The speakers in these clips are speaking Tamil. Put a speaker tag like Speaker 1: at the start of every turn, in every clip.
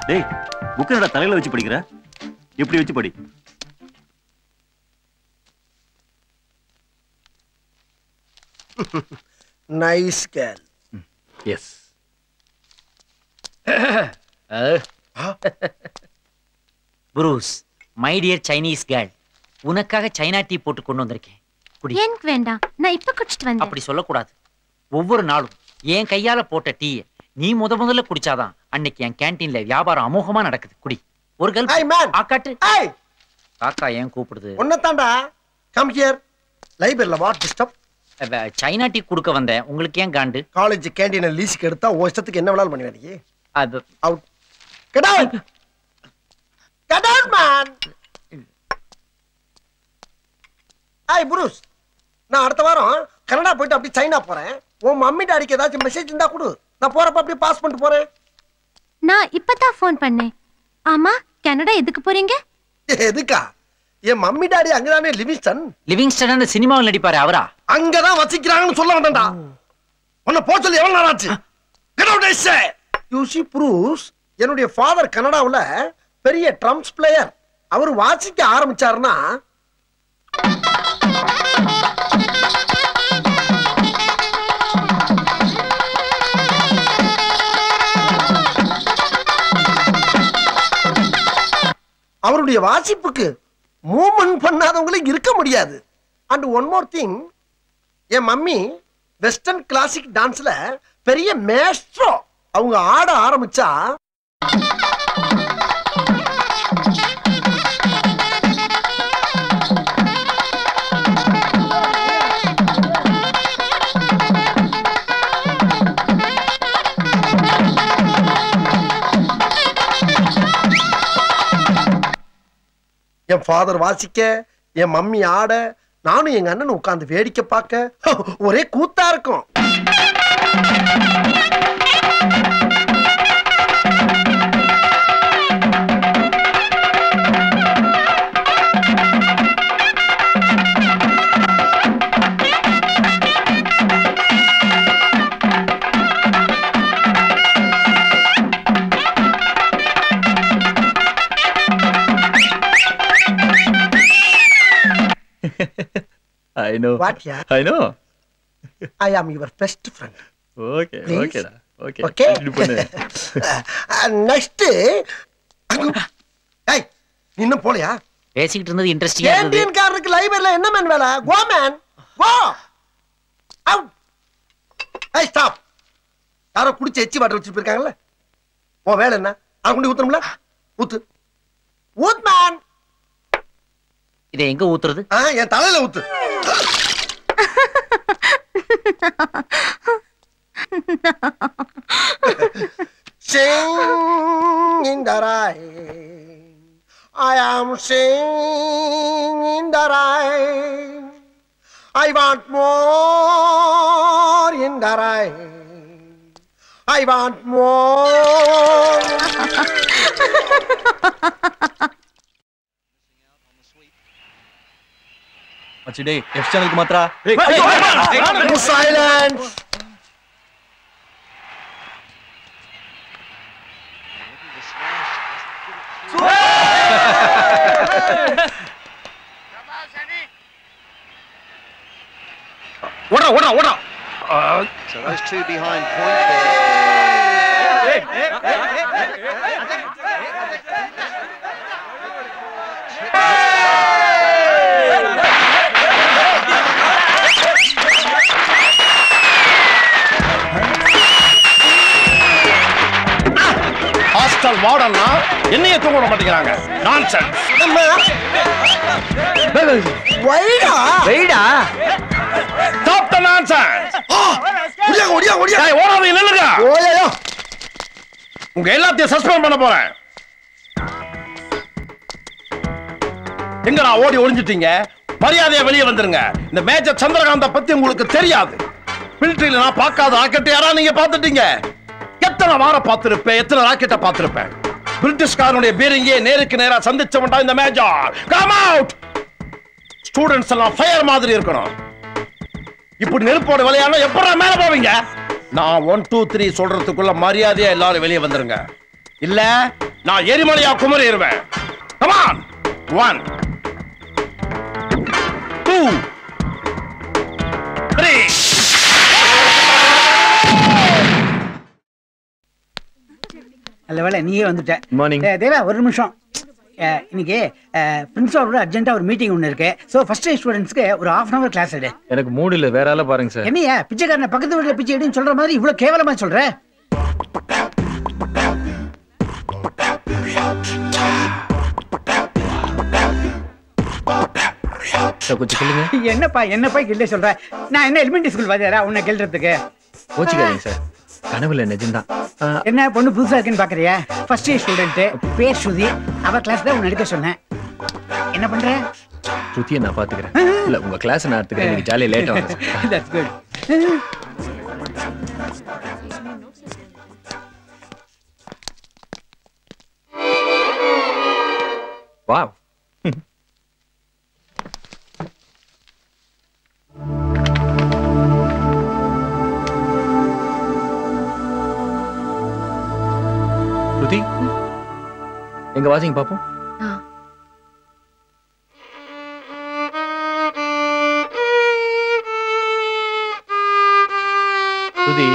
Speaker 1: டேய் புக் என்னடா தலையில வச்சு படிக்கிற? எப்படி வச்சு படி.
Speaker 2: Nice girl.
Speaker 3: Yes.
Speaker 4: Bruce, my dear Chinese girl, உனக்காக சைனா டீ போட்டு கொண்டு வந்திருக்கேன். குடி.
Speaker 5: எனக்கு வேண்டாம், நான் இப்ப குடிச்சிட்டு வந்தேன்.
Speaker 4: அப்படி சொல்லக்கூடாது. ஒவ்வொரு நாளும் என் கையால போட்ட டீ நீ முதல்ல குடிச்சாதான் அன்னைக்கு என் கேன்டீன்ல வியாபாரம் அமோகமா நடக்குது. குடி. ஒரு கல் ஆக்காட்டு. காக்கா ஏன் கூப்பிடுது?
Speaker 2: ஒன்னதாண்டா. Come here. லைப்ரரியில வாட் டிஸ்டர்ப்?
Speaker 4: சைனா டீ குடுக்க வந்தேன். உங்களுக்கு ஏன் காண்டு?
Speaker 2: காலேஜ் கேண்டீன் லீஸ்க்கு எடுத்தா ஓ இஷ்டத்துக்கு என்ன வேணாலும் பண்ணுவேன் நீ.
Speaker 4: அது
Speaker 2: out. Get out. Get out man. Hi Bruce, நான் அடுத்த வாரம் கனடா போயிட்டு அப்படி சைனா போறேன். உன் மம்மி டாடிக்கு ஏதாச்சும் மெசேஜ் இருந்தா கொடு. நான் போறப்ப அப்படியே பாஸ் பண்ணிட்டு போறேன்.
Speaker 5: நான் இப்பதான் ஃபோன் பண்ணேன். ஆமா, கனடா எதுக்கு போறீங்க?
Speaker 2: எதுக்கா? என் மம்மி டாடி அங்கதானே லிவிங்ஸ்டன்.
Speaker 4: லிவிங்ஸ்டன் அந்த சினிமாவில் நடிப்பாரு அவரா?
Speaker 2: அங்கதான் வசிக்கிறாங்கன்னு சொல்ல வந்தேன்டா. உன்னை போக சொல்லி எவ்வளவு நாள் ஆச்சு? Get out, I say. You see, Bruce, என்னுடைய ஃபாதர் கனடாவுல பெரிய ட்ரம்ஸ் பிளேயர். அவர் வாசிக்க ஆரம்பிச்சாருன்னா அவருடைய வாசிப்புக்கு மூவ்மெண்ட் பண்ணாதவங்களுக்கு இருக்க முடியாது. அண்ட் ஒன் மோர் திங், என் மம்மி வெஸ்டர்ன் கிளாசிக் டான்ஸ்ல பெரிய மேஸ்ட்ரோ. அவங்க ஆட ஆரம்பிச்சா என் ஃபாதர் வாசிக்க, என் மம்மி ஆட, நானும் எங்க அண்ணன் உட்கார்ந்து வேடிக்கை பார்க்க ஒரே கூத்தா இருக்கும்.
Speaker 3: I know.
Speaker 2: What, yeah?
Speaker 3: I know.
Speaker 2: I am your best friend.
Speaker 3: Okay,
Speaker 2: Please?
Speaker 3: okay da. Okay.
Speaker 2: Okay?
Speaker 3: இது பண்ணு.
Speaker 2: Next, hey, நீ இன்னும் போலையா?
Speaker 4: பேசிக்கிட்டு இருந்தது இன்ட்ரெஸ்டிங்கா இருந்தது.
Speaker 2: கேண்டீன் காரருக்கு லைப்ரரியில என்ன மேன் வேலை? Go man. Go. Out. Hey, stop. யாரோ குடிச்சு எச்சி வாட்டர் வச்சிட்டு இருக்காங்கல்ல? ஓ வேலை என்ன? அவன் கொண்டு ஊத்துறோம்ல? ஊத்து. ஊத் மேன்.
Speaker 4: இதை எங்க ஊத்துறது?
Speaker 2: என் தலையில ஊத்து. Sing in the rain, I am singing in the rain. I want more in the rain. I want more.
Speaker 1: மச்சி டேய் எஃப் சேனலுக்கு மாத்ரா.
Speaker 2: Silence.
Speaker 6: What? So those two behind point there.
Speaker 7: Hostel வார்டன்னா என்னைய தூங்க விட மாட்டேங்கிறாங்க. நான்சென்ஸ்.
Speaker 2: வைடா.
Speaker 7: Stop the nonsense.
Speaker 2: ஓடியா.
Speaker 7: டேய் ஓடாதீங்க நில்லுங்க.
Speaker 2: ஓயா.
Speaker 7: உங்க எல்லாத்தையும் சஸ்பெண்ட் பண்ண போறேன். எங்கடா ஓடி ஒளிஞ்சிட்டீங்க? மரியாதையா வெளியே வந்துருங்க. இந்த மேஜர் சந்திரகாந்த பத்தி உங்களுக்கு தெரியாது. மிலிட்டரியில நான் பார்க்காத ராக்கெட் யாரா நீங்க பார்த்துட்டீங்க? எத்தனை வாரம் பார்த்திருப்பேன், எத்தனை ராக்கெட்டை பார்த்திருப்பேன். பிரிட்டிஷ்காரனுடைய பீரிங்கே நேருக்கு நேரா சந்திச்சவன்டா இந்த மேஜர். Come out. ஸ்டூடெண்ட்ஸ் எல்லாம் ஃபயர் மாதிரி இருக்கணும். இப்படி நெருப்போட விளையாட எப்படா மேல போவீங்க? நான் 1 2 3 சொல்றதுக்குள்ள மரியாதையா எல்லாரும் வெளியே வந்துருங்க. இல்ல நான் எரிமலையா குமரிடுவேன். Come on. 1 2 3.
Speaker 8: நல்ல வேலை நீயே வந்துட்ட.
Speaker 3: மார்னிங்.
Speaker 8: தேவா ஒரு நிமிஷம். இன்னைக்கு பிரின்சிபாலோட அர்ஜென்ட்டா ஒரு மீட்டிங் ஒன்று இருக்கு. ஸோ ஃபர்ஸ்ட் இயர் ஸ்டூடெண்ட்ஸ்க்கு ஒரு ½ hour கிளாஸ் எடு.
Speaker 3: எனக்கு மூடு இல்ல, வேற ஆள பாருங்க சார்.
Speaker 8: என்னையா பிச்சைக்காரனை பக்கத்து வீட்டுல பிச்சை எடுன்னு சொல்ற மாதிரி இவ்வளவு கேவலமா சொல்ற?
Speaker 3: கொஞ்சம் சொல்லுங்க.
Speaker 8: என்னப்பா கில்ல சொல்ற? நான் என்ன எலிமெண்டரி ஸ்கூல் வாத்தியாரா உன்னை கில்றதுக்கு?
Speaker 3: கோச்சிக்காதீங்க சார், கனவுல நிஜம்தான்.
Speaker 8: என்ன பொண்ணு புதுசா இருக்குன்னு பாக்குறியா? ஃபர்ஸ்ட் இயர் ஸ்டூடெண்ட், பேர் ஸ்ருதி. அவ கிளாஸ் தான் உன்னை எடுக்க சொன்னேன். என்ன பண்ற?
Speaker 3: ஸ்ருதியை நான் பாத்துக்கிறேன். இல்ல உங்க கிளாஸ் நான் எடுத்துக்கிறேன். நீங்க ஜாலியா லேட் ஆகும்.
Speaker 8: That's good.
Speaker 3: வாவ். ஸ்ருதி எங்க வாசிங்க பாப்போம். ஸ்ருதி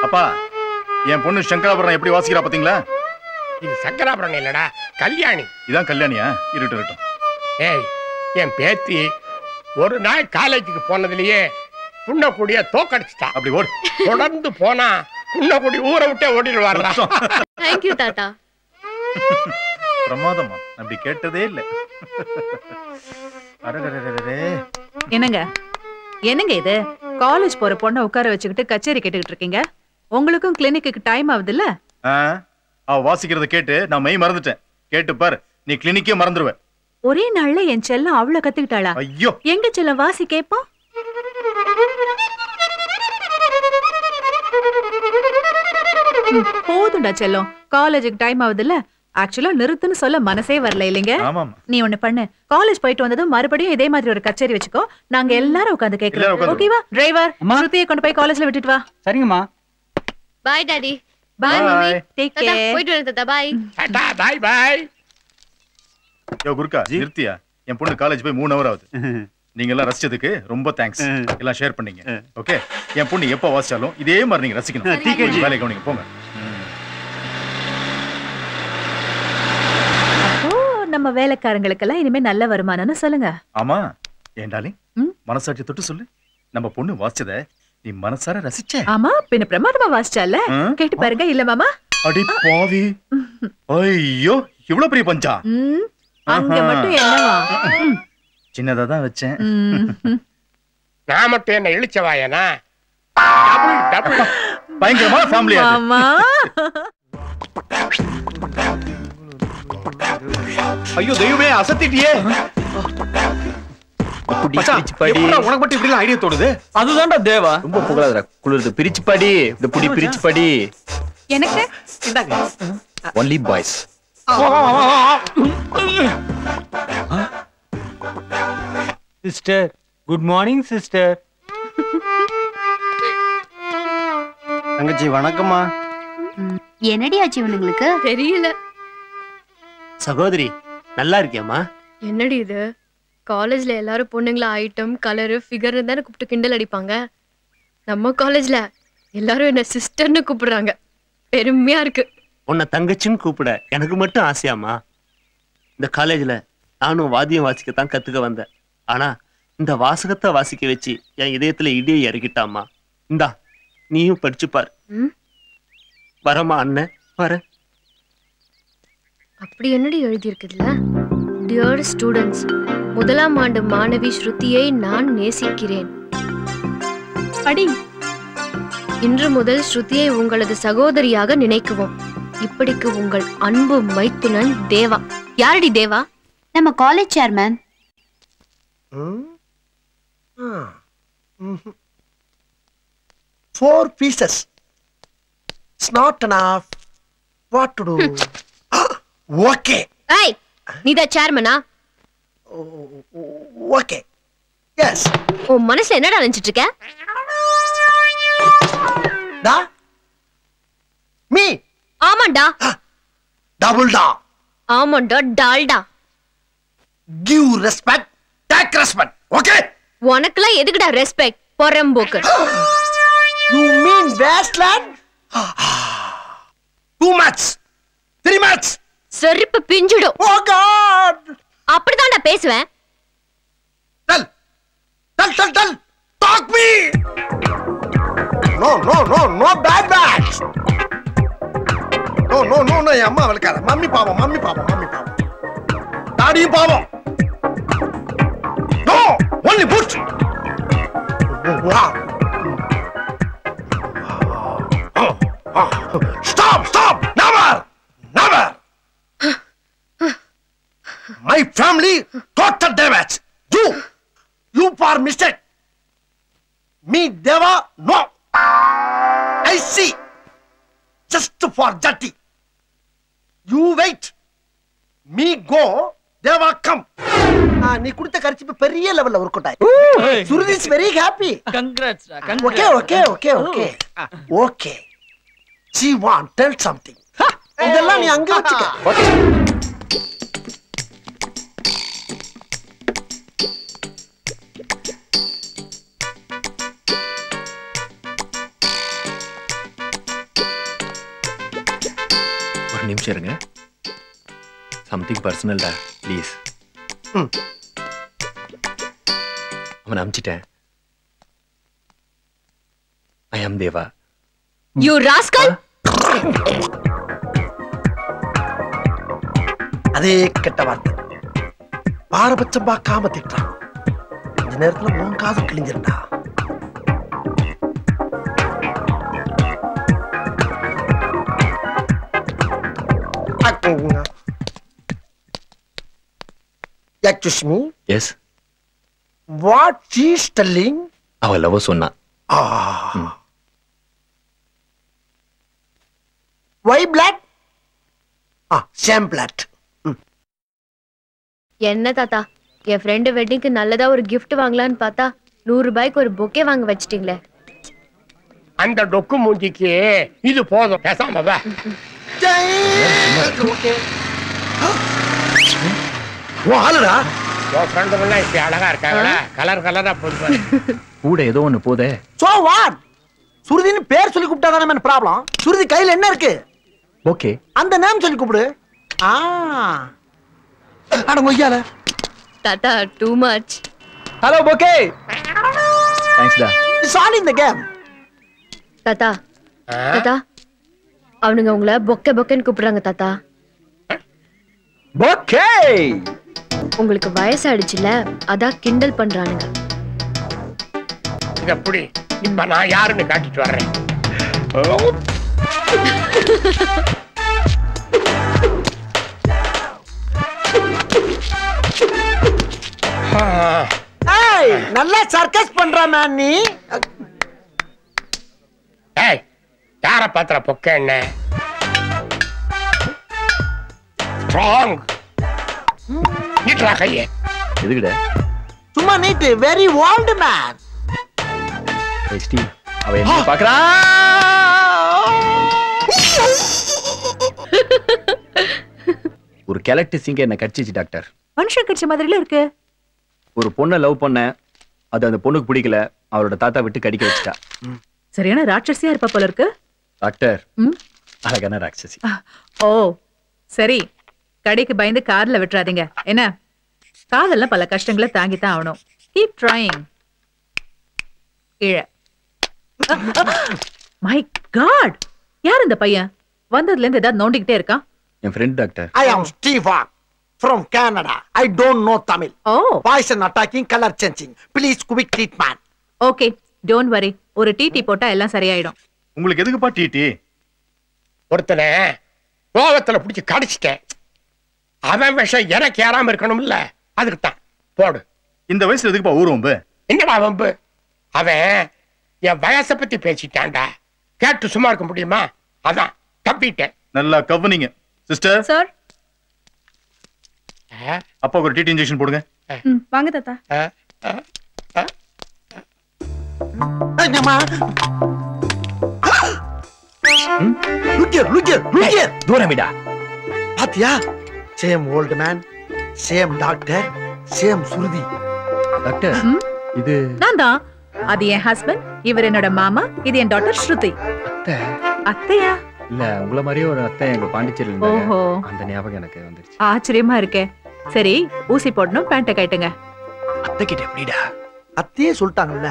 Speaker 9: அப்பா, என் பொண்ணு சங்கராபுரம் எப்படி வாசிக்கிறா பாத்தீங்களா?
Speaker 10: இது சங்கராபுரம் இல்லடா, கல்யாணி.
Speaker 9: இதான் கல்யாணியா? இருக்கட்டும்.
Speaker 10: ஏய், என் பேத்தி ஒரு நாள் காலேஜுக்கு போனதுலயே புண்ணக்கூடிய தோக்கடிச்சிட்டா.
Speaker 9: அப்படி ஓடு.
Speaker 10: தொடர்ந்து போனா புண்ணக்குடி ஊரை விட்டே ஓடிடுவாரா?
Speaker 11: தேங்க்யூ தாத்தா.
Speaker 9: பிரமாதமா, அப்படி கேட்டதே இல்ல.
Speaker 12: என்னங்க இது? காலேஜ் போற பொண்ணை உட்கார வச்சுக்கிட்டு கச்சேரி கேட்டுக்கிட்டு இருக்கீங்க. உங்களுக்கும் கிளினிக்கு டைம் ஆகுது இல்ல?
Speaker 9: அவ வாசிக்கிறத கேட்டு நான் மெய் மறந்துட்டேன். கேட்டு பாரு, நீ கிளினிக்கே மறந்துடுவ.
Speaker 12: ஒரே நாள்ல என் செல்லம் அவ்வளவு கத்துக்கிட்டாளா?
Speaker 9: ஐயோ,
Speaker 12: எங்க செல்லம் வாசி கேப்போம். போதும்டா செல்லம், காலேஜுக்கு டைம் ஆகுது இல்ல? ஆக்சுவலா நிறுத்துன்னு சொல்ல மனசே வரல இல்லைங்க? நீ ஒண்ணு பண்ணு, காலேஜ் போயிட்டு வந்ததும் மறுபடியும் இதே மாதிரி ஒரு கச்சேரி வச்சுக்கோ. நாங்க எல்லாரும் உட்கார்ந்து கேக்குறோம். ஓகேவா? டிரைவர், ஸ்ருதியை கொண்டு போய் காலேஜ்ல விட்டுட்டு வா.
Speaker 8: சரிங்கம்மா.
Speaker 11: Bye daddy.
Speaker 12: Bye mummy. Take care.
Speaker 11: போயிட்டு வரேன் தாத்தா. பை.
Speaker 10: டாடா, பை பை.
Speaker 9: யோ குருக்கா, நிறுத்தியா? என் பொண்ணு காலேஜ் போய் 3 hour ஆகுது. நீங்க எல்லாம் ரசிச்சதுக்கு ரொம்ப தேங்க்ஸ். எல்லாம் ஷேர் பண்ணீங்க. ஓகே, என் பொண்ணு எப்ப வாசிச்சாலும் இதே மாதிரி நீங்க ரசிக்கணும். வேலைக்கு கவனிங்க, போங்க.
Speaker 12: நம்ம வேலைக்காரங்களுக்கெல்லாம் இனிமே நல்ல வருமானம்னு சொல்லுங்க.
Speaker 9: ஆமா, ஏண்டாலே மனசாட்சி தொட்டு சொல்லு, நம்ம பொண்ணு வாசிச்சத நீ மனசார ரசிச்ச?
Speaker 12: ஆமா, பின்ன பிரமாதமா வாசிச்சால. கேட்டு பாருங்க. இல்ல மாமா?
Speaker 9: அடி பாவி, ஐயோ இவ்வளவு பெரிய பஞ்சா.
Speaker 12: அங்க மட்டும் என்னவா?
Speaker 9: சின்னதா தான் வச்சேன்.
Speaker 10: நான் மட்டும் என்ன இழிச்சவாயனா? Double double.
Speaker 9: பயங்கரமான ஃபேமிலி
Speaker 12: ஆமா.
Speaker 13: ஐயோ தெய்வமே, அசத்திட்டியே.
Speaker 3: பிரிச்சு படி.
Speaker 13: உனக்கு மட்டும் இப்படி ஐடியா தோணுது?
Speaker 3: அதுதான்டா தேவா. ரொம்ப புகழாதடா, குளிருது. பிரிச்சு படி. இந்த புடி பிரிச்சு படி.
Speaker 12: எனக்கு
Speaker 13: இந்தாங்க.
Speaker 3: Only boys.
Speaker 14: Sister, good morning sister.
Speaker 13: தங்கச்சி வணக்கம்மா.
Speaker 11: என்னடி ஆச்சு இவனுங்களுக்கு? தெரியல.
Speaker 14: சகோதரி, நல்லா இருக்கியாமா?
Speaker 11: என்னடி இது? காலேஜ்ல எல்லாரும் பொண்ணுங்கள ஐட்டம் கலரு ஃபிகர் தானே கூப்பிட்டு கிண்டல் அடிப்பாங்க. நம்ம காலேஜ்ல எல்லாரும் என்ன சிஸ்டர்னு கூப்பிடுறாங்க. பெருமையா இருக்கு.
Speaker 15: உன்னை தங்கச்சின்னு கூப்பிட எனக்கு மட்டும் ஆசையாமா? இந்த காலேஜ்ல நானும் வாத்தியம் வாசிக்கத்தான் கத்துக்க வந்தேன். ஆனா இந்த வாசகத்தை வாசிக்க வச்சு என் இதயத்துல இடியை இறக்கிட்டாமா. இந்தா நீயும் படிச்சு பாரு. வரமா அண்ணன் வர.
Speaker 11: அப்படி என்னடி எழுதி இருக்குதுல? டியர் ஸ்டூடெண்ட்ஸ், முதலாம் ஆண்டு மாணவி ஸ்ருதியை நான் நேசிக்கிறேன்.
Speaker 12: அடி.
Speaker 11: இன்று முதல் ஸ்ருதியை உங்களது சகோதரியாக நினைக்குவோம். இப்படிக்கு உங்கள் அன்பு மைத்துனன் தேவா. யாரடி தேவா?
Speaker 16: நம்ம college chairman.
Speaker 2: 4 pieces. It's not enough. What to do? Okay.
Speaker 11: Hey, நீதா சேர்மனா?
Speaker 2: Okay. Yes.
Speaker 11: உன் மனசுல என்னடா நினைச்சிட்டு இருக்க?
Speaker 2: டா? மீ?
Speaker 11: ஆமாண்டா.
Speaker 2: டபுள் டா.
Speaker 11: ஆமாண்டா, Dalda.
Speaker 2: Give respect, take respect. Okay?
Speaker 11: உனக்குலாம் எதுக்குடா respect? பொறம்போக்கு.
Speaker 2: You mean wasteland? Too much. 3 much.
Speaker 11: செருப்பு பிஞ்சிடும்.
Speaker 2: Oh God.
Speaker 11: அப்படிதான் நான் பேசுவேன்.
Speaker 2: Tell. Talk me. No bad bags. No, அம்மா வளர்க்காத. மம்மி பாவம். டாடியும் பாவம். No, only put. Wow. Stop. Never. My family total damage. You for mistake. Me Deva, no. I see. Just for dirty. You wait. Me go, Deva come. நீ கொடுத்த கரிச்சிப்பு பெரிய லெவல்ல ஒர்க் அவுட் ஆயி. Surudi is very happy.
Speaker 4: Congrats.
Speaker 2: Okay. She want tell something. இதெல்லாம் நீ அங்க வச்சுக்க.
Speaker 3: ஒரு நிமிஷம் இருங்க. சம்திங் பர்சனல்டா ப்ளீஸ். அவனை அனுப்பிச்சிட்டேன். ஐ ஆம் தேவா.
Speaker 11: You rascal.
Speaker 2: அதே கெட்ட வார்த்தை. பாரபட்சம் பார்க்காம திட்டான். இந்த நேரத்துல உன் காது கிழிஞ்சிருந்தா. Excuse me.
Speaker 3: Yes.
Speaker 2: What she is telling?
Speaker 3: அவ லவ் சொன்னா.
Speaker 2: Why blood? Same blood.
Speaker 11: என்ன தாத்தா, என் ஃப்ரெண்டு வெட்டிங்க்கு நல்லதா ஒரு gift வாங்கலான்னு பார்த்தா 100 ரூபாய்க்கு ஒரு பொக்கே வாங்க வச்சிட்டீங்களே.
Speaker 10: அந்த டொக்கு மூஞ்சிக்கு இது போதும், பேசாம வா.
Speaker 2: வாலடா.
Speaker 10: உன் ஃப்ரெண்டுலாம் இப்படி அழகா இருக்காங்களா? கலரா போடுவாங்க.
Speaker 3: கூட ஏதோ ஒண்ணு போதே.
Speaker 2: So what? சுருதின்னு பேர் சொல்லி கூப்பிட்டா தானே என்ன ப்ராப்ளம்? சுருதி கையில என்ன இருக்கு?
Speaker 3: ஓகே.
Speaker 2: அந்த நேம் சொல்லி கூப்பிடு. அட மொய்யால.
Speaker 11: தாத்தா too much.
Speaker 3: Hello bouquet. Thanks டா.
Speaker 2: It's all in the game.
Speaker 11: தாத்தா அவனுங்க உங்களை பொக்கேன்னு கூப்பிடுறாங்க தாத்தா.
Speaker 3: பொக்கே.
Speaker 11: உங்களுக்கு வயசாயிடுச்சுல, அதான் கிண்டல் பண்றானுங்க.
Speaker 10: இத புடி. இப்ப நான் யாருன்னு காட்டிட்டு வர்றேன்.
Speaker 2: ஏய், நல்லா சர்க்கஸ் பண்ற மேன் நீ.
Speaker 10: ஏய், யார பாத்திர பொக்க என்ன? ஸ்ட்ராங். நீட்ரா கையே.
Speaker 3: எதுக்குடா?
Speaker 2: சும்மா நீட், வெரி ஓல்ட் மேன்.
Speaker 3: எஸ்டி அவ என்ன பாக்குறா? ஒரு கேலக்டி சிங்க என்ன கடிச்சிச்சு டாக்டர்.
Speaker 12: மனுஷன் கடிச்ச மாதிரில இருக்கு.
Speaker 3: ஒரு பொண்ணை லவ் பண்ண, அது அந்த பொண்ணுக்கு பிடிக்கல, அவரோட தாத்தா விட்டு கடிக்க வச்சுட்டா.
Speaker 12: சரியான ராட்சசியா இருப்பா போல இருக்கு.
Speaker 3: டாக்டர், அழகான ராட்சசி.
Speaker 12: ஓ சரி, கடைக்கு பயந்து கார்ல விட்டுறாதீங்க என்ன. காதல்ல பல கஷ்டங்களை தாங்கித்தான் ஆகணும். Keep trying. மை காட், யார் இந்த பையன்? வந்ததுல இருந்து ஏதாவது நோண்டிக்கிட்டே இருக்கான்.
Speaker 3: என் friend doctor.
Speaker 2: I am Stefan from Canada. I don't know Tamil. Poison attacking, color changing. Please quick treatment.
Speaker 12: Okay, don't worry. ஒரு டிடி போட்டா எல்லாம் சரியாயிடும்.
Speaker 9: உங்களுக்கு எதுக்குப்பா டிடி?
Speaker 10: ஒருத்தனை கோவத்துல பிடிச்சி கடிச்சிட்டேன். அவன் விஷம் எனக்கு ஏறாம இருக்கணும்ல, அதுக்கு தான் போடு.
Speaker 9: இந்த வயசுல எதுக்குப்பா ஊர்வம்பு?
Speaker 10: என்னடா வம்பு? அவன் என் வயசை பத்தி பேசிட்டான்டா. கேட்டு சும்மா இருக்க முடியுமா? அதான் தப்பிட்டேன்.
Speaker 9: நல்லா கவனிங்க சிஸ்டர்.
Speaker 12: சார்,
Speaker 9: அப்பா ஒரு டிடி இன்ஜெக்ஷன் போடுங்க.
Speaker 12: வாங்க தாத்தா.
Speaker 3: தூரமிடா.
Speaker 2: பாத்தியா? Same old man, same doctor, same Shruti.
Speaker 3: Doctor, இது
Speaker 12: நான் தான். அது என் ஹஸ்பண்ட், இவர் என்னோட மாமா, இது என் டாட்டர் ஸ்ருதி. அத்தையா?
Speaker 3: இல்ல, உங்கள மாதிரியே ஒரு அத்தை எங்க பாண்டிச்சேரியில இருந்தாங்க.
Speaker 12: ஓஹோ,
Speaker 3: அந்த ஞாபகம் எனக்கு வந்துருச்சு.
Speaker 12: ஆச்சரியமா இருக்கே. சரி, ஊசி போடணும், பேண்ட கட்டுங்க.
Speaker 3: அத்தை கிட்ட எப்படிடா?
Speaker 2: அத்தையே சொல்லிட்டாங்கல்ல.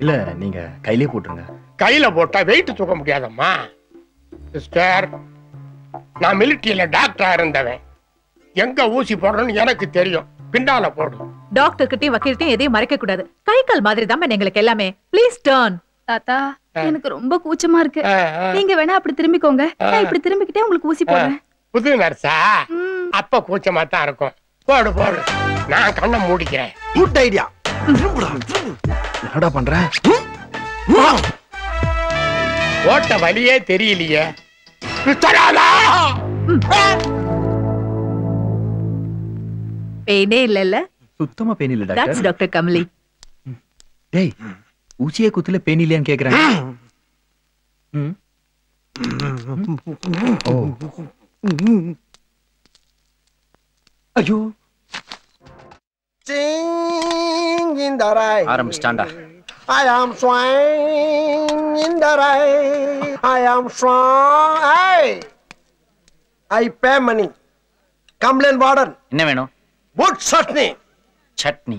Speaker 3: இல்ல, நீங்க கையிலே போட்டுருங்க.
Speaker 10: கையில போட்டா வெயிட் தூக்க முடியாதம்மா. சிஸ்டர், நான் மிலிட்டரியில டாக்டரா இருந்தவன். எங்க ஊசி போடணும்னு எனக்கு தெரியும். பின்னால போடு.
Speaker 12: டாக்டர் கிட்டயும் வக்கீல்கிட்டயும் எதையும் மறைக்க கூடாது. கை கால் மாதிரி தான் எங்களுக்கு எல்லாமே. Please turn.
Speaker 17: தாத்தா, எனக்கு ரொம்ப கூச்சமா இருக்கு. நீங்க வேணா அப்படி திரும்பிக்கோங்க. நான் இப்படி திரும்பிக்கிட்டே உங்களுக்கு ஊசி போடுறேன்.
Speaker 10: புது நர்ஸா? அப்ப கூச்சமா தான் இருக்கும். போடு போடு, நான் கண்ணை மூடிக்கிறேன்.
Speaker 2: Good idea.
Speaker 3: என்னடா பண்ற?
Speaker 10: ஓட்ட வழியே தெரியலையே.
Speaker 12: பெயினே இல்லல்ல?
Speaker 3: சுத்தமா பெயின் இல்ல டாக்டர்.
Speaker 12: That's doctor Kamali.
Speaker 3: டேய், ஊசியே குத்துல பெயின் இல்லையான்னு கேக்குறாங்க.
Speaker 2: ஐயோ. Sing in the rain.
Speaker 4: ஆரம்பிச்சிட்டான்டா.
Speaker 2: I am swine in the rain. I am swine. Hey, I pay money. Complain warden.
Speaker 4: என்ன வேணும்?
Speaker 2: Wood chutney.
Speaker 4: Chutney.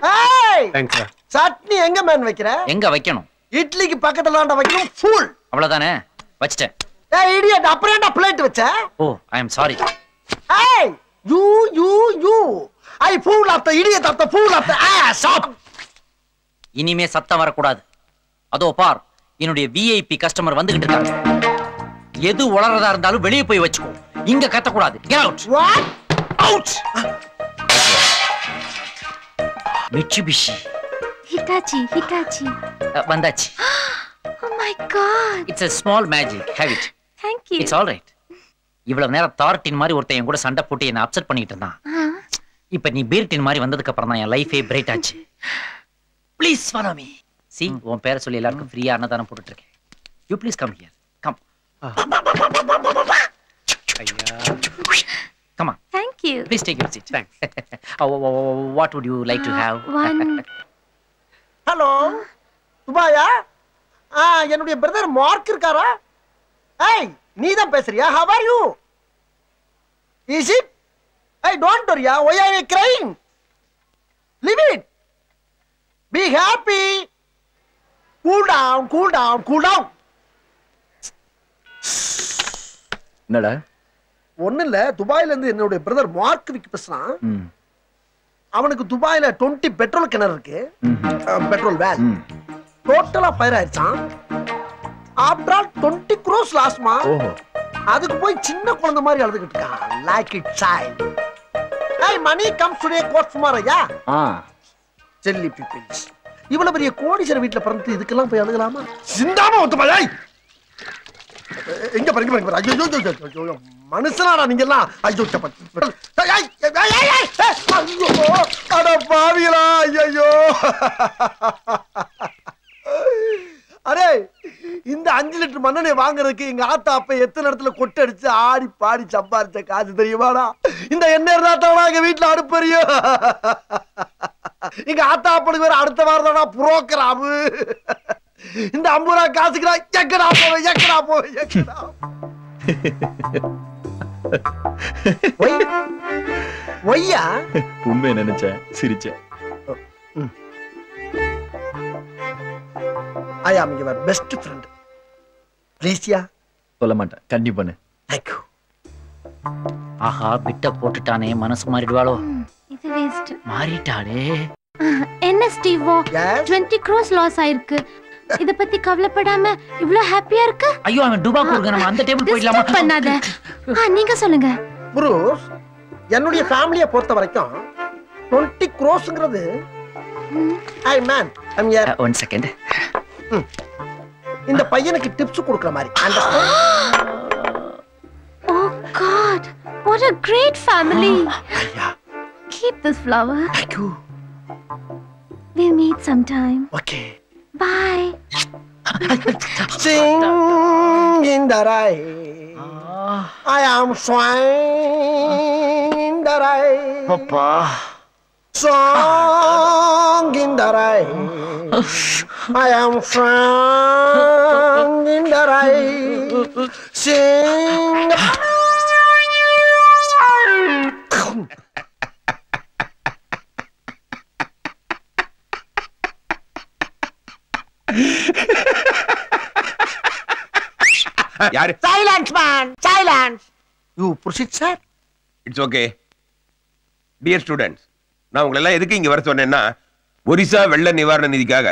Speaker 2: Hey.
Speaker 13: Thanks sir.
Speaker 2: Chutney எங்க மேன் வைக்கிற?
Speaker 4: எங்க வைக்கணும்?
Speaker 2: இட்லிக்கு பக்கத்துலடா வைக்கணும். ஃபூல்.
Speaker 4: அவ்வளவுதானே, வச்சிட்டேன்.
Speaker 2: ஏய் இடியட், அப்புறம் என்ன பிளேட் வச்ச?
Speaker 4: ஓ, I am sorry.
Speaker 2: Hey, you. I fool of the idiot of the fool of the ass.
Speaker 4: இனிமே சத்தம் வரக்கூடாது. அதோ பார், என்னுடைய விஐபி கஸ்டமர் வந்துகிட்டு இருக்காங்க. எது உளறதா இருந்தாலும் வெளியே போய் வச்சுக்கோ. இங்க கத்தக்கூடாது. Get out.
Speaker 2: What? Out.
Speaker 4: Mitsubishi.
Speaker 5: Hitachi.
Speaker 4: வந்தாச்சு.
Speaker 5: Oh my god.
Speaker 4: It's a small magic. Have it.
Speaker 5: Thank you.
Speaker 4: It's all right. இவ்வளவு நேரம் தார்டின் மாதிரி ஒருத்தன் என் கூட சண்டை போட்டு என்ன அப்செட் பண்ணிட்டு இருந்தான். இப்ப நீ பீர்டின் மாதிரி வந்ததுக்கு அப்புறம் தான் என் லைஃபே பிரைட் ஆச்சு. Please follow me. See, உன் பேரை சொல்லி எல்லாருக்கும் ஃப்ரீயா அன்னதானம் போட்டுட்டு இருக்கேன். You please come here. Come. Come on.
Speaker 5: Thank you.
Speaker 4: Please take your seat. Thanks. What would you like to have?
Speaker 5: One.
Speaker 2: Hello. துபாயா? என்னுடைய பிரதர் மார்க் இருக்காரா? ஏய், நீ தான் பேசுறியா? How are you? Is it? Hey, don't worry. Why are you crying? Leave it. Be happy. Cool down.
Speaker 3: என்னடா?
Speaker 2: ஒண்ணு இல்ல, துபாயில இருந்து என்னுடைய பிரதர் மார்க் விக்கி பேசுறான். அவனுக்கு துபாயில 20 பெட்ரோல் கிணறு இருக்கு. பெட்ரோல் வேல் டோட்டலா ஃபயர் ஆயிடுச்சான். ஆஃப்டர் ஆல் 20 crores லாஸ்மா. அதுக்கு போய் சின்ன குழந்தை மாதிரி அழுதுகிட்டு இருக்கான். Like it child. Hey, money comes today, court tomorrow, yeah? Silly people. இவ்வளவு பெரிய கோடீஸ்வரர் வீட்டுல பிறந்து இதுக்கெல்லாம் போய் அழுகலாமா? சிந்தாம ஒத்துமா? எங்க பாருங்க. ஐயோ, மனுஷனாடா நீங்க எல்லாம். ஐயோ, அட பாவிகளா. ஐயோ, அரே இந்த 5 லிட்டர் மண்ணெண்ணெய் வாங்குறதுக்கு எங்க ஆத்தா அப்ப எத்தனை இடத்துல கொட்டை அடிச்சு ஆடி பாடி சம்பாரிச்ச காசு தெரியுமாடா? இந்த எண்ணெய் இருந்தா எங்க வீட்டுல அடுப்பறியும். எங்க ஆத்தா அப்பனுக்கு வேற அடுத்த வாரம் தானா புரோக்கராமு. இந்த 50 ரூபா காசுக்கு எக்கடா போவேன் எக்கடா போவேன் எக்கடா. ஒய்யா
Speaker 3: உண்மையை நினைச்சேன், சிரிச்சேன்.
Speaker 2: I am your best friend. Please யா.
Speaker 3: சொல்ல மாட்டேன், கண்டிப்பா.
Speaker 2: Thank you.
Speaker 4: ஆஹா, பிட்ட போட்டுட்டானே, மனசு மாறிடுவாளோ?
Speaker 5: இது வேஸ்ட்.
Speaker 4: மாறிட்டாளே.
Speaker 5: என்ன ஸ்டீவோ, 20 crores லாஸ் ஆயிருக்கு. இத பத்தி கவலைப்படாம இவ்ளோ ஹாப்பியா இருக்க?
Speaker 4: ஐயோ, அவன் டுபாக்கு இருக்க, நம்ம அந்த டேபிள் போயிடலாமா?
Speaker 5: பண்ணாத. நீங்க சொல்லுங்க.
Speaker 2: புரூஸ், என்னுடைய ஃபேமிலியை பொறுத்த வரைக்கும் 20 crores-ங்கிறது ஐ மேன் ஐம் ஹியர்.
Speaker 4: 1 செகண்ட்.
Speaker 2: இந்த பையனுக்கு டிப்ஸ் கொடுக்கிற மாதிரி.
Speaker 5: Oh God, what a great family. Keep this flower.
Speaker 2: Thank you.
Speaker 5: We'll meet sometime.
Speaker 2: Okay.
Speaker 5: Bye.
Speaker 2: Sing in the rain. I am swine in the rain.
Speaker 4: Papa.
Speaker 2: Song in the rain. I am swine in the rain. Sing.
Speaker 18: யாரு?
Speaker 2: Silence man, silence. You proceed sir.
Speaker 18: It's okay. Dear students, நான் உங்களை எல்லாம் எதுக்கு இங்க வர சொன்னேன்னா, ஒரிசா வெள்ள நிவாரண நிதிக்காக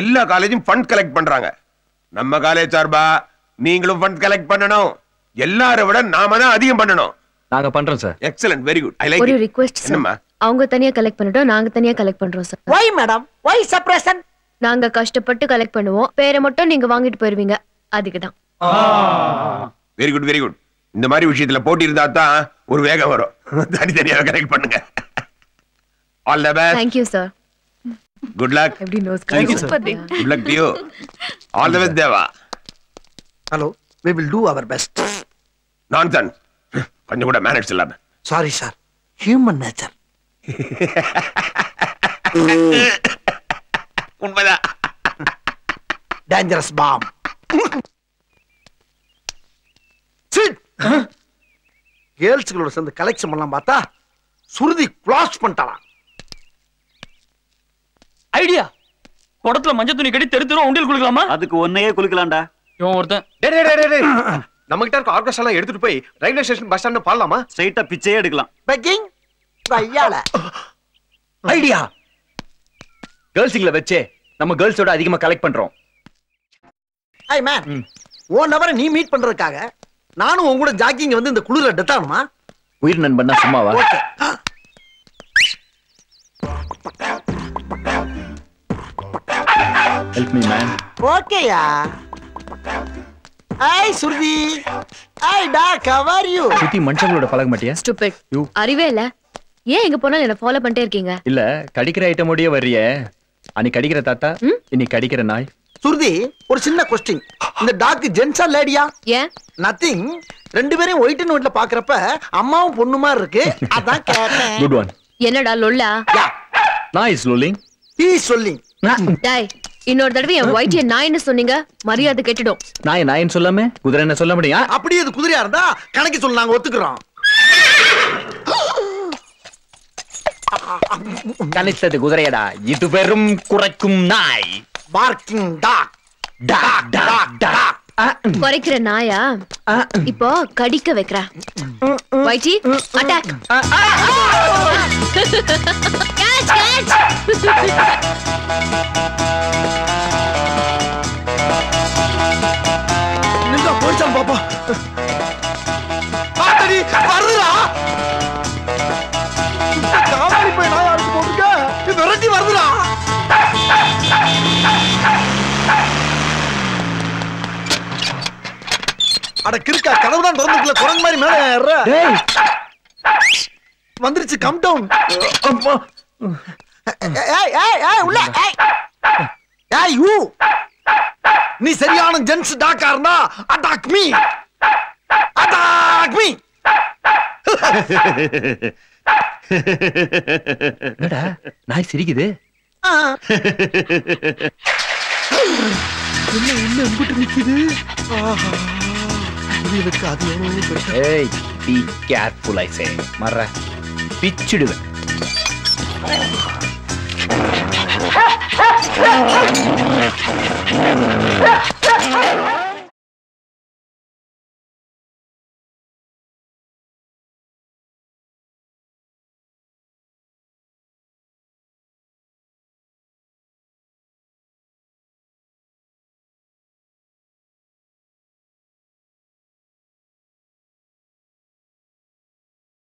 Speaker 18: எல்லா காலேஜும் ஃபண்ட் கலெக்ட் பண்றாங்க. நம்ம காலேஜ் சார்பா நீங்களும் ஃபண்ட் கலெக்ட் பண்ணணும். எல்லாரை விட நாம தான் அதிகம் பண்ணணும்.
Speaker 3: நாங்க பண்றோம் sir.
Speaker 18: Excellent, very good. I like
Speaker 11: ஒரு
Speaker 18: இட்.
Speaker 11: Request sir.
Speaker 18: என்னம்மா?
Speaker 11: அவங்க தனியா கலெக்ட் பண்ணிட்டோம், நாங்க தனியா கலெக்ட் பண்றோம் sir.
Speaker 2: Why madam? Why separation?
Speaker 11: நாங்க கஷ்டப்பட்டு கலெக்ட் பண்ணுவோம், பேரை மட்டும் நீங்க வாங்கிட்டு போயிருவீங்க. அதுக்கு தான்.
Speaker 18: Very good, very good. இந்த மாதிரி விஷயத்துல போட்டி இருந்தா தான் ஒரு வேகம் வரும். தனித்தனியாக கலெக்ட் பண்ணுங்க. All the best.
Speaker 11: Thank you sir.
Speaker 18: Good luck.
Speaker 11: எப்படி nose
Speaker 18: Thank you, sir. Good luck to you. All the best, Deva.
Speaker 2: Hello, we will do our best.
Speaker 18: Nonsense. கொஞ்சம் கூட மேனேஜ் இல்லாம.
Speaker 2: Sorry sir, human nature.
Speaker 18: உண்மைதான்.
Speaker 2: Dangerous bomb. Sit. கேர்ள்ஸ்களோட சேர்ந்து கலெக்ஷன் பண்ணலாம் பார்த்தா சுருதி க்ளாஸ் பண்ணிட்டான்.
Speaker 19: ஐடியா, குடத்துல மஞ்சள் துணி கட்டி தெரு தெரு உண்டியல் குளிக்கலாமா?
Speaker 1: அதுக்கு ஒன்னையே குளிக்கலாம்டா.
Speaker 19: இவன் ஒருத்தன்.
Speaker 13: நம்ம கிட்ட இருக்க ஆர்கெஸ்ட்ரா எல்லாம் எடுத்துட்டு போய் ரயில்வே ஸ்டேஷன் பஸ் ஸ்டாண்ட் பாடலாமா?
Speaker 1: ஸ்ட்ரைட்டா பிச்சையே எடுக்கலாம்.
Speaker 2: பெக்கிங் கையால
Speaker 3: ஐடியா. கேர்ள்ஸ்ங்கள வச்சே நம்ம கேர்ள்ஸோட அதிகமா கலெக்ட் பண்றோம்.
Speaker 2: ஐ மேன், 1 hour நீ மீட் பண்றதுக்காக நானும் உன் கூட ஜாக்கிங் வந்து இந்த குளிர டெத் ஆகணுமா?
Speaker 3: உயிர் நண்பன்னா சும்மாவா?
Speaker 2: ஓகே.
Speaker 3: Help me man.
Speaker 2: ஓகேயா. I Shruti. I dog, how are you?
Speaker 3: சுத்தி மனுஷங்களோட பழக மாட்டியா?
Speaker 11: Stupid.
Speaker 3: யூ.
Speaker 11: அறிவே இல்ல. ஏன் எங்க போனாலும் என்ன ஃபாலோ பண்ணிட்டே இருக்கீங்க?
Speaker 3: இல்ல, கடிக்கிற ஐட்டம் ஓடியே வர்றியே. அன்னைக்கு கடிக்கிற தாத்தா, இன்னைக்கு கடிக்கிற நாய்.
Speaker 2: சுருதி, ஒரு சின்ன கொஸ்டின். இந்த டாக் ஜென்ஸா லேடியா?
Speaker 11: ஏன்?
Speaker 2: நதிங். ரெண்டு பேரும் ஒயிட் அண்ட் ஒயிட்ல பாக்குறப்ப அம்மாவும் பொண்ணு மாதிரி இருக்கு. அதான் கேட்டேன்.
Speaker 3: Good one.
Speaker 11: என்னடா லொல்லா?
Speaker 3: நாய் இஸ் லோலிங்.
Speaker 2: ஹி இஸ் சொல்லிங்.
Speaker 11: டேய், இன்னொரு தடவை என் ஒயிட் நாய்னு சொன்னீங்க, மரியாதை கெட்டுடும்.
Speaker 3: நாயின்னு சொல்லாம குதிரை என்ன சொல்ல முடியும்?
Speaker 2: அப்படியே அது குதிரையா இருந்தா கணக்கு சொல்ல நாங்க ஒத்துக்குறோம்.
Speaker 3: கணித்தது குதிரையடா, இது வெறும் குறைக்கும் நாய்.
Speaker 2: Barking dog.
Speaker 3: Dog dog dog.
Speaker 11: குறைக்கிற நாயா? இப்போ கடிக்க வைக்கிற. வைச்சி அட்டாக். Catch catch.
Speaker 2: நிங்க போய்ச்சான் பாப்பா. ஆத்தடி வருதுடா. காமெடி போய் நாய் அடிச்சு போடுங்க. இது விரட்டி வருதுடா. அட கிறுக்கா, கதவு தான் திறந்துக்கல, குரங்கு மாதிரி மேல ஏறுற. வந்துருச்சு, கம் டவுன். ஏய் ஏய் ஏய் உள்ள ஏய். ஏய் யூ. நீ சரியான ஜென்ஸ் டாக்கா இருந்தா அட்டாக் மீ. Attack me.
Speaker 3: என்னடா நாய் சிரிக்குது?
Speaker 2: என்ன என்ன எங்கிட்டு நிக்குது? இதுக்கு அது
Speaker 3: ஏய் பீ கேர்ஃபுல் ஐ சே. மற பிச்சிடுவேன்.